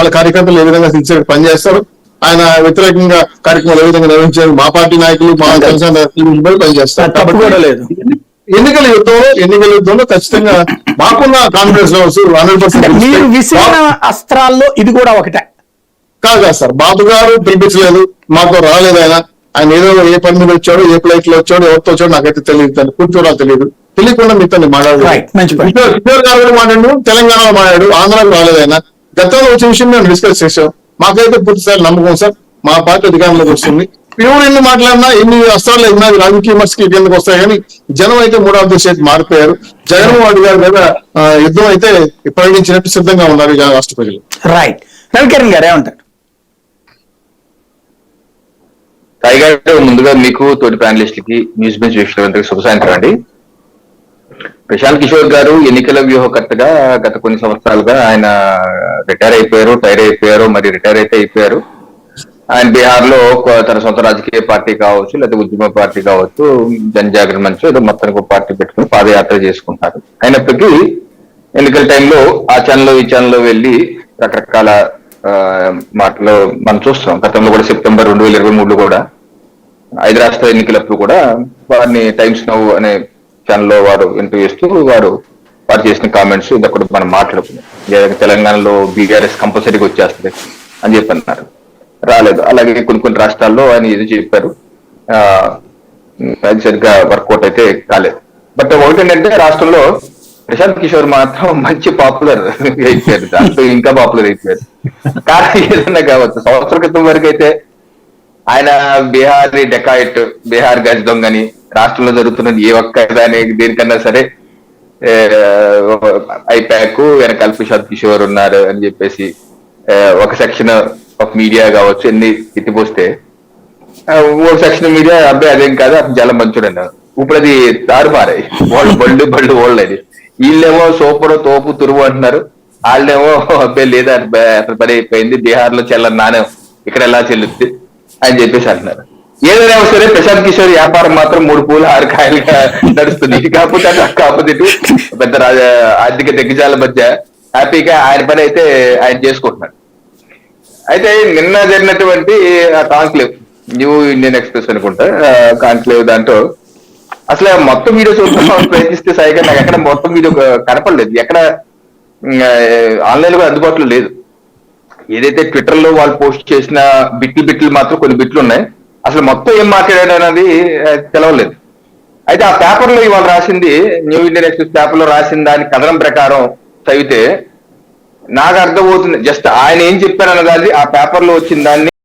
వాళ్ళ కార్యకర్తలు ఏ విధంగా సిన్సియర్ పనిచేస్తారు, ఆయన వ్యతిరేకంగా కార్యక్రమాలు ఏ విధంగా నిర్వహించారు, మా పార్టీ నాయకులు మా జనసేన పనిచేస్తారు. ఎన్నికల యుద్ధంలో ఖచ్చితంగా మాకున్న కాన్ఫిడెన్స్ లెవెల్స్ 100%. మీరు విసిరిన అస్త్రాల్లో ఇది కూడా ఒకటే కాదు సార్. బాబు గారు పిలిపించలేదు, మాకు రాలేదు. ఆయన ఏదో ఏ పని మీద వచ్చాడు, ఏ ఫ్లైట్ లో వచ్చాడు, ఎవరితో వచ్చాడు నాకైతే తెలియదు, కూర్చోవడం తెలియదు. తెలియకుండా మీతో మాట్లాడారు. కిషోర్ గారు మాట్లాడు, తెలంగాణలో మాట్లాడు, ఆంధ్రాకు రాలేదు. ఆయన గతంలో వచ్చే విషయం మేము డిస్కస్ చేసాం. మాకైతే పూర్తిసారి నమ్మకం సార్, మా పార్టీ అధికారంలోకి వస్తుంది. ఎవరు ఎన్ని మాట్లాడినా ఎన్ని అస్త్రాలు ఎన్నో రాజకీయ విమర్శకి కిందకు వస్తాయి, కానీ జనం అయితే 3 ఆఫ్ ది స్టేట్ మారిపోయారు. జగన్మోహన్ గారి మీద యుద్ధం అయితే ప్రకటించినట్టు సిద్ధంగా ఉన్నారు రాష్ట్ర ప్రజలు. రైట్. రవికిరణ్ గారు ఏమంటారు? టైగర్, ముందుగా మీకు తోటి ప్యానలిస్టులకి న్యూస్ బెంచ్ వీక్షకులందరికీ శుభ సాయంత్రం అండి. ప్రశాంత్ కిషోర్ గారు ఎన్నికల వ్యూహకర్తగా గత కొన్ని సంవత్సరాలుగా ఆయన రిటైర్ అయిపోయారు, మరి రిటైర్ అయితే అయిపోయారు. ఆయన బీహార్ లో తన సొంత రాజకీయ పార్టీ కావచ్చు, లేదా ఉద్యమ పార్టీ కావచ్చు, జనజాగరణ మంచ్ ఏదో మొత్తానికి ఒక పార్టీ పెట్టుకుని పాదయాత్ర చేసుకుంటారు. అయినప్పటికీ ఎన్నికల టైంలో ఆ ఛానల్లో ఈ ఛానల్లో వెళ్ళి రకరకాల మాటలు మనం చూస్తున్నాం. గతంలో కూడా సెప్టెంబర్ 2023 కూడా 5 రాష్ట్ర ఎన్నికలప్పుడు కూడా వారిని టైమ్స్ నౌ అనే ఛానల్లో వారు ఇంటర్వ్యూ చేస్తూ వారు చేసిన కామెంట్స్ ఇదొకటి మనం మాట్లాడుకున్నాం. తెలంగాణలో బీఆర్ఎస్ కంపల్సరీగా వచ్చేస్తుంది అని చెప్పి అన్నారు, రాలేదు. అలాగే కొన్ని రాష్ట్రాల్లో ఆయన ఇది చెప్పారు, అది సరిగ్గా వర్కౌట్ అయితే కాలేదు. బట్ ఒకటి ఏంటంటే రాష్ట్రంలో ప్రశాంత్ కిషోర్ మాత్రం మంచి పాపులర్ అయిపోయారు, దాంట్లో ఇంకా పాపులర్ అయిపోయారు. కానీ ఏదన్నా కావచ్చు, సంవత్సరం క్రితం వరకు అయితే ఆయన బీహార్ డెకాయిట్, బీహార్ గజ్ దొంగని, రాష్ట్రంలో జరుగుతున్న ఏ ఒక్క దేనికన్నా సరే ఐపాక్ వెనకాల ప్రశాంత్ కిషోర్ ఉన్నారు అని చెప్పేసి ఒక సెక్షన్ ఆఫ్ మీడియా కావచ్చు ఎన్ని తిట్టిపోస్తే, ఓ సెక్షన్ మీడియా అబ్బాయి అదేం కాదు అతను చాలా మంచోడు అన్నారు. ఇప్పుడు అది తారుమారాయి, వాళ్ళు బళ్ళు ఓళ్ళు అది. వీళ్ళేమో సూపర్ తోపు తురువు అంటున్నారు, వాళ్ళేమో అబ్బాయి లేదా అతను పని అయిపోయింది, బీహార్ లో చెల్లని నాణ్యం ఇక్కడ ఎలా చెల్లుద్ది అని చెప్పేసి అంటున్నారు. ఏదైనా సరే ప్రశాంత్ కిషోర్ వ్యాపారం మాత్రం 3 పూలు 6 కాయలుగా నడుస్తుంది. కాకపోతే ఆపోజిట్ పెద్ద ఆర్థిక దిగ్గజాల మధ్య హ్యాపీగా ఆయన పని అయితే ఆయన చేసుకుంటున్నాడు. అయితే నిన్న జరిగినటువంటి కాన్క్లేవ్, న్యూ ఇండియన్ ఎక్స్ప్రెస్ అనుకుంటా కాన్క్లేవ్, దాంట్లో అసలు మొత్తం వీడియో చూద్దాం ప్రయత్నిస్తే సరిగా నాకు ఎక్కడ మొత్తం వీడియో కనపడలేదు, ఎక్కడ ఆన్లైన్ లో అందుబాటులో లేదు. ఏదైతే ట్విట్టర్ లో వాళ్ళు పోస్ట్ చేసిన బిట్లు మాత్రం కొన్ని బిట్లు ఉన్నాయి, అసలు మొత్తం ఏం మాట్లాడాడు అనేది తెలవలేదు. అయితే ఆ పేపర్ లో ఇవాళ రాసింది, న్యూ ఇండియన్ ఎక్స్ప్రెస్ పేపర్ లో రాసిన దాని కథనం ప్రకారం చదివితే నాకు అర్థమవుతుంది. జస్ట్ ఆయన ఏం చెప్పారన్నదాన్ని ఆ పేపర్ లో వచ్చిన దాన్ని